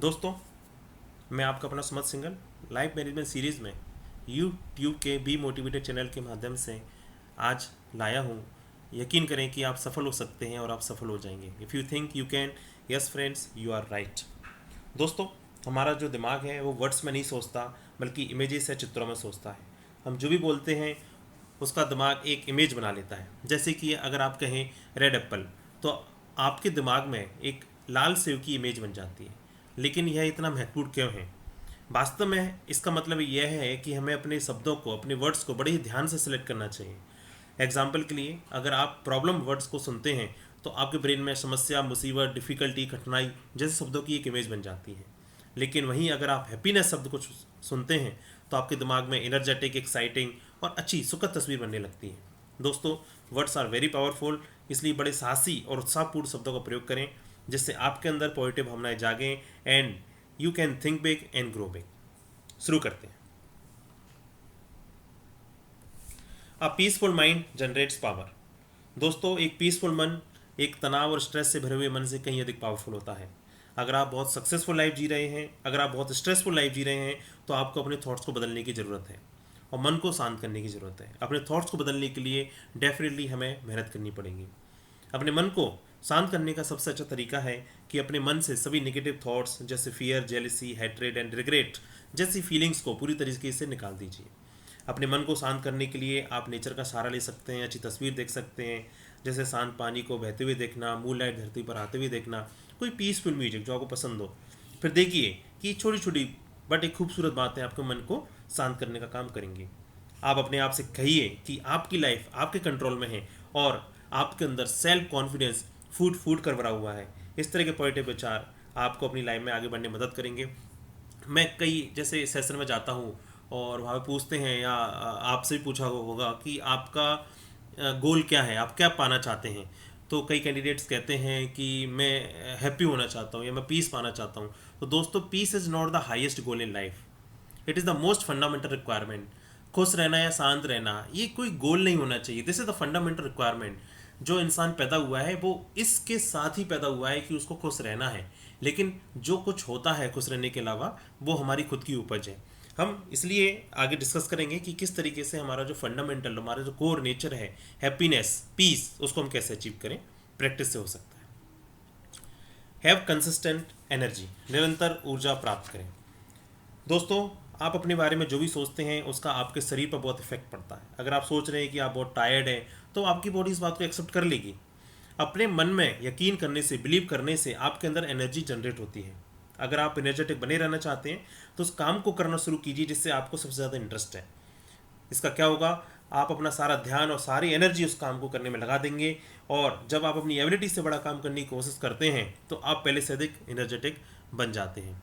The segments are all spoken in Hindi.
दोस्तों, मैं आपका अपना सुमत सिंगल लाइफ मैनेजमेंट सीरीज़ में यूट्यूब के बी मोटिवेटेड चैनल के माध्यम से आज लाया हूँ। यकीन करें कि आप सफल हो सकते हैं और आप सफल हो जाएंगे। If you think you can, yes friends, you are right. दोस्तों, हमारा जो दिमाग है वो वर्ड्स में नहीं सोचता, बल्कि इमेजेस या चित्रों में सोचता है। हम जो भी बोलते हैं उसका दिमाग एक इमेज बना लेता है। जैसे कि अगर आप कहें रेड एप्पल, तो आपके दिमाग में एक लाल सेव की इमेज बन जाती है। लेकिन यह इतना महत्वपूर्ण क्यों है? वास्तव में इसका मतलब यह है कि हमें अपने शब्दों को, अपने वर्ड्स को बड़े ही ध्यान से सिलेक्ट करना चाहिए। एग्जाम्पल के लिए, अगर आप प्रॉब्लम वर्ड्स को सुनते हैं तो आपके ब्रेन में समस्या, मुसीबत, डिफ़िकल्टी, कठिनाई जैसे शब्दों की एक इमेज बन जाती है। लेकिन वहीं अगर आप हैप्पीनेस शब्द को सुनते हैं तो आपके दिमाग में एनर्जेटिक, एक्साइटिंग और अच्छी सुखद तस्वीर बनने लगती है। दोस्तों, वर्ड्स आर वेरी पावरफुल, इसलिए बड़े साहसी और उत्साहपूर्ण शब्दों का प्रयोग करें जिससे आपके अंदर पॉजिटिव भावनाएं जागें and you can think big and grow big. शुरू करते हैं। A peaceful mind generates power. दोस्तों, एक पीसफुल मन एक तनाव और स्ट्रेस से भरे हुए मन से कहीं अधिक पावरफुल होता है। अगर आप बहुत सक्सेसफुल लाइफ जी रहे हैं, अगर आप बहुत स्ट्रेसफुल लाइफ जी रहे हैं, तो आपको अपने थॉट्स को बदलने की ज़रूरत है और मन को शांत करने की ज़रूरत है। अपने थॉट्स को बदलने के लिए डेफिनेटली हमें मेहनत करनी पड़ेगी। अपने मन को शांत करने का सबसे अच्छा तरीका है कि अपने मन से सभी नेगेटिव थॉट्स जैसे fear, jealousy, hatred and regret जैसी फीलिंग्स को पूरी तरीके से निकाल दीजिए। अपने मन को शांत करने के लिए आप नेचर का सहारा ले सकते हैं, अच्छी तस्वीर देख सकते हैं, जैसे शांत पानी को बहते हुए देखना, मूनलाइट धरती पर आते हुए देखना, कोई पीसफुल म्यूजिक जो आपको पसंद हो। फिर देखिए कि छोटी छोटी बट एक खूबसूरत बातें आपके मन को शांत करने का काम करेंगी। आप अपने आप से कहिए कि आपकी लाइफ आपके कंट्रोल में है और आपके अंदर सेल्फ कॉन्फिडेंस फूट फूट कर भरा हुआ है। इस तरह के पॉजिटिव विचार आपको अपनी लाइफ में आगे बढ़ने में मदद करेंगे। मैं कई जैसे सेशन में जाता हूँ और वहाँ पे पूछते हैं या आपसे भी पूछा होगा कि आपका गोल क्या है, आप क्या पाना चाहते हैं। तो कई कैंडिडेट्स कहते हैं कि मैं हैप्पी होना चाहता हूँ या मैं पीस पाना चाहता हूँ। तो दोस्तों, peace is not the highest goal in life, it is the most fundamental requirement. खुश रहना या शांत रहना ये कोई गोल नहीं होना चाहिए, this is the fundamental requirement. जो इंसान पैदा हुआ है वो इसके साथ ही पैदा हुआ है कि उसको खुश रहना है। लेकिन जो कुछ होता है खुश रहने के अलावा, वो हमारी खुद की उपज है। हम इसलिए आगे डिस्कस करेंगे कि किस तरीके से हमारा जो फंडामेंटल, हमारा जो कोर नेचर है, हैप्पीनेस, पीस, उसको हम कैसे अचीव करें। प्रैक्टिस से हो सकता है। हैव कंसिस्टेंट एनर्जी, निरंतर ऊर्जा प्राप्त करें। दोस्तों, आप अपने बारे में जो भी सोचते हैं उसका आपके शरीर पर बहुत इफेक्ट पड़ता है। अगर आप सोच रहे हैं कि आप बहुत टायर्ड हैं, तो आपकी बॉडी इस बात को एक्सेप्ट कर लेगी। अपने मन में यकीन करने से, बिलीव करने से आपके अंदर एनर्जी जनरेट होती है। अगर आप एनर्जेटिक बने रहना चाहते हैं तो उस काम को करना शुरू कीजिए जिससे आपको सबसे ज़्यादा इंटरेस्ट है। इसका क्या होगा, आप अपना सारा ध्यान और सारी एनर्जी उस काम को करने में लगा देंगे। और जब आप अपनी एबिलिटी से बड़ा काम करने की कोशिश करते हैं तो आप पहले से अधिक एनर्जेटिक बन जाते हैं।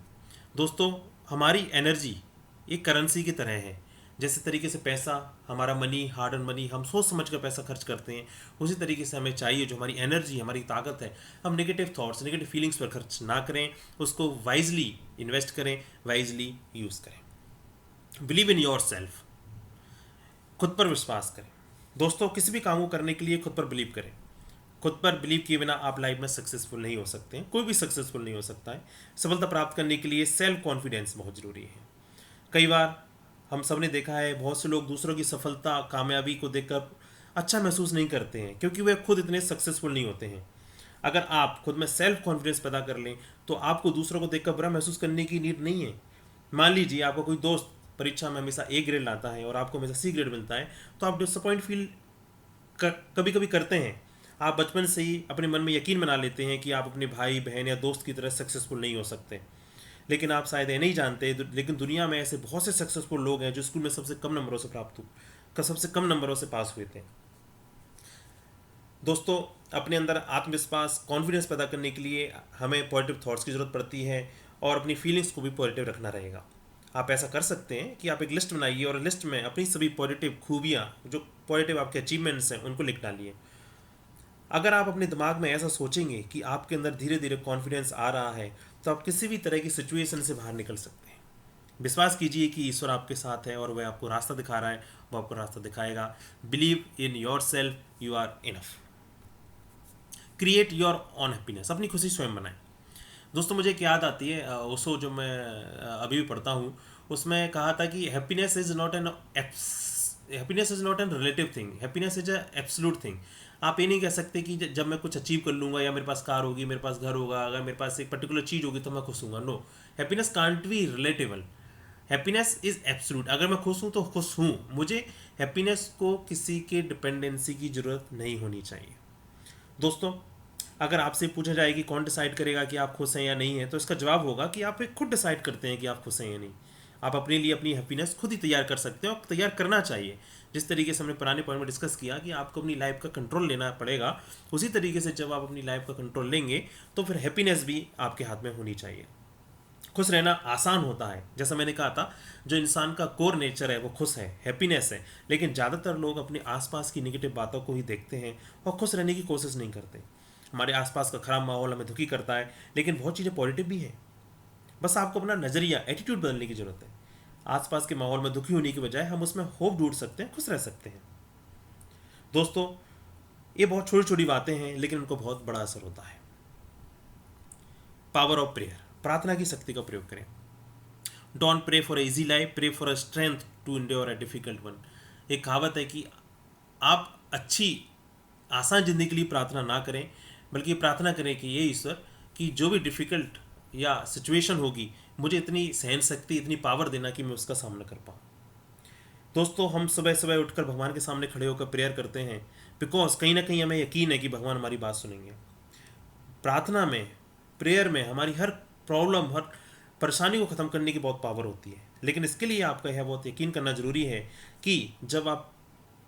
दोस्तों, हमारी एनर्जी एक करेंसी की तरह है। जैसे तरीके से पैसा, हमारा मनी, हार्ड एंड मनी, हम सोच समझ कर पैसा खर्च करते हैं, उसी तरीके से हमें चाहिए जो हमारी एनर्जी, हमारी ताकत है, हम नेगेटिव थॉट्स, नेगेटिव फीलिंग्स पर खर्च ना करें, उसको वाइजली इन्वेस्ट करें, वाइजली यूज़ करें। बिलीव इन योर सेल्फ, खुद पर विश्वास करें। दोस्तों, किसी भी काम को करने के लिए खुद पर बिलीव करें। खुद पर बिलीव किए बिना आप लाइफ में सक्सेसफुल नहीं हो सकते हैं, कोई भी सक्सेसफुल नहीं हो सकता है। सफलता प्राप्त करने के लिए सेल्फ कॉन्फिडेंस बहुत ज़रूरी है। कई बार हम सब ने देखा है, बहुत से लोग दूसरों की सफलता, कामयाबी को देखकर अच्छा महसूस नहीं करते हैं क्योंकि वे खुद इतने सक्सेसफुल नहीं होते हैं। अगर आप खुद में सेल्फ कॉन्फिडेंस पैदा कर लें तो आपको दूसरों को देखकर बुरा महसूस करने की नीड नहीं है। मान लीजिए आपका कोई दोस्त परीक्षा में हमेशा ए ग्रेड लाता है और आपको हमेशा सी ग्रेड मिलता है, तो आप डिसअपॉइंट फील कभी कभी करते हैं। आप बचपन से ही अपने मन में यकीन बना लेते हैं कि आप अपने भाई, बहन या दोस्त की तरह सक्सेसफुल नहीं हो सकते। लेकिन आप शायद ये नहीं जानते, लेकिन दुनिया में ऐसे बहुत से सक्सेसफुल लोग हैं जो स्कूल में सबसे कम नंबरों से प्राप्त हुए, सबसे कम नंबरों से पास हुए थे। दोस्तों, अपने अंदर आत्मविश्वास, कॉन्फिडेंस पैदा करने के लिए हमें पॉजिटिव थॉट्स की ज़रूरत पड़ती है और अपनी फीलिंग्स को भी पॉजिटिव रखना रहेगा। आप ऐसा कर सकते हैं कि आप एक लिस्ट बनाइए और लिस्ट में अपनी सभी पॉजिटिव खूबियाँ, जो पॉजिटिव आपके अचीवमेंट्स हैं, उनको लिख डालिए। अगर आप अपने दिमाग में ऐसा सोचेंगे कि आपके अंदर धीरे धीरे कॉन्फिडेंस आ रहा है, तो आप किसी भी तरह की सिचुएशन से बाहर निकल सकते हैं। विश्वास कीजिए कि ईश्वर आपके साथ है और वह आपको रास्ता दिखा रहा है, वो आपको रास्ता दिखाएगा। Believe in yourself, you are enough. Create your own happiness, अपनी खुशी स्वयं बनाएं। दोस्तों मुझे एक याद आती है, ओशो जो मैं अभी भी पढ़ता हूँ, उसमें कहा था कि happiness is not an relative thing, happiness is a absolute thing. आप ये नहीं कह सकते कि जब मैं कुछ अचीव कर लूँगा या मेरे पास कार होगी, मेरे पास घर होगा, अगर मेरे पास एक पर्टिकुलर चीज़ होगी तो मैं खुश हूँगा। No, happiness can't be relatable, happiness is absolute. अगर मैं खुश हूँ तो खुश हूँ, मुझे हैप्पीनेस को किसी के डिपेंडेंसी की ज़रूरत नहीं होनी चाहिए। दोस्तों अगर आपसे पूछा जाए कि कौन डिसाइड करेगा कि आप खुश हैं या नहीं हैं, तो इसका जवाब होगा कि आप एक खुद डिसाइड करते हैं कि आप खुश हैं या नहीं। आप अपने लिए अपनी हैप्पीनेस खुद ही तैयार कर सकते हैं और तैयार करना चाहिए। जिस तरीके से हमने पुराने पॉइंट में डिस्कस किया कि आपको अपनी लाइफ का कंट्रोल लेना पड़ेगा, उसी तरीके से जब आप अपनी लाइफ का कंट्रोल लेंगे तो फिर हैप्पीनेस भी आपके हाथ में होनी चाहिए। खुश रहना आसान होता है, जैसा मैंने कहा था, जो इंसान का कोर नेचर है वो खुश है, हैप्पीनेस है। लेकिन ज़्यादातर लोग अपने आसपास की नेगेटिव बातों को ही देखते हैं और खुश रहने की कोशिश नहीं करते। हमारे आसपास का खराब माहौल हमें दुखी करता है, लेकिन बहुत चीज़ें पॉजिटिव भी हैं। बस आपको अपना नज़रिया, एटीट्यूड बदलने की ज़रूरत है। आसपास के माहौल में दुखी होने की बजाय हम उसमें होप ढूंढ सकते हैं, खुश रह सकते हैं। दोस्तों ये बहुत छोटी छोटी बातें हैं, लेकिन उनको बहुत बड़ा असर होता है। पावर ऑफ प्रेयर, प्रार्थना की शक्ति का प्रयोग करें। Don't pray for easy life, pray for a strength to endure a difficult one. एक कहावत है कि आप अच्छी आसान जिंदगी के लिए प्रार्थना ना करें, बल्कि प्रार्थना करें कि ये ईश्वर कि जो भी डिफ़िकल्ट या सिचुएशन होगी, मुझे इतनी सहन शक्ति, इतनी पावर देना कि मैं उसका सामना कर पाऊँ। दोस्तों हम सुबह सुबह उठकर भगवान के सामने खड़े होकर प्रेयर करते हैं, बिकॉज कहीं ना कहीं हमें यकीन है कि भगवान हमारी बात सुनेंगे। प्रार्थना में, प्रेयर में हमारी हर प्रॉब्लम, हर परेशानी को ख़त्म करने की बहुत पावर होती है। लेकिन इसके लिए आपका यह बहुत यकीन करना ज़रूरी है कि जब आप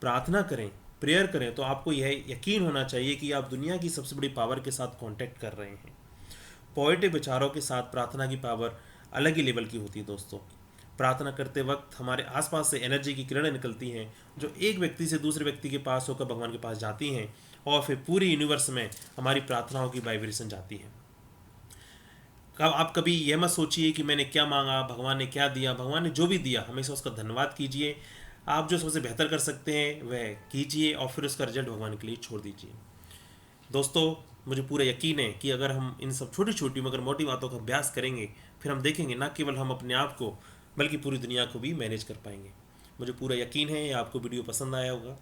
प्रार्थना करें, प्रेयर करें, तो आपको यह यकीन होना चाहिए कि आप दुनिया की सबसे बड़ी पावर के साथ कांटेक्ट कर रहे हैं। पॉजिटिव विचारों के साथ प्रार्थना की पावर अलग ही लेवल की होती है। दोस्तों प्रार्थना करते वक्त हमारे आसपास से एनर्जी की किरणें निकलती हैं, जो एक व्यक्ति से दूसरे व्यक्ति के पास होकर भगवान के पास जाती हैं, और फिर पूरी यूनिवर्स में हमारी प्रार्थनाओं की वाइब्रेशन जाती है। आप कभी यह मत सोचिए कि मैंने क्या मांगा, भगवान ने क्या दिया। भगवान ने जो भी दिया हमेशा उसका धन्यवाद कीजिए। आप जो सबसे बेहतर कर सकते हैं वह कीजिए और फिर उसका रिजल्ट भगवान के लिए छोड़ दीजिए। दोस्तों मुझे पूरा यकीन है कि अगर हम इन सब छोटी छोटी मगर मोटी बातों का अभ्यास करेंगे, फिर हम देखेंगे ना केवल हम अपने आप को बल्कि पूरी दुनिया को भी मैनेज कर पाएंगे। मुझे पूरा यकीन है आपको वीडियो पसंद आया होगा।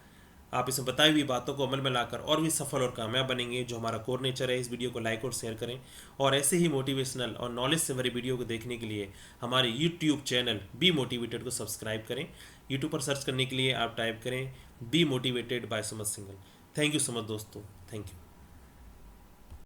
आप इसमें बताई हुई बातों को अमल में लाकर और भी सफल और कामयाब बनेंगे, जो हमारा कोर नेचर है। इस वीडियो को लाइक और शेयर करें, और ऐसे ही मोटिवेशनल और नॉलेज से भरी वीडियो को देखने के लिए हमारे यूट्यूब चैनल बी मोटिवेटेड को सब्सक्राइब करें। यूट्यूब पर सर्च करने के लिए आप टाइप करें be motivated by Sumit Singhal. Thank you so much दोस्तों, थैंक यू।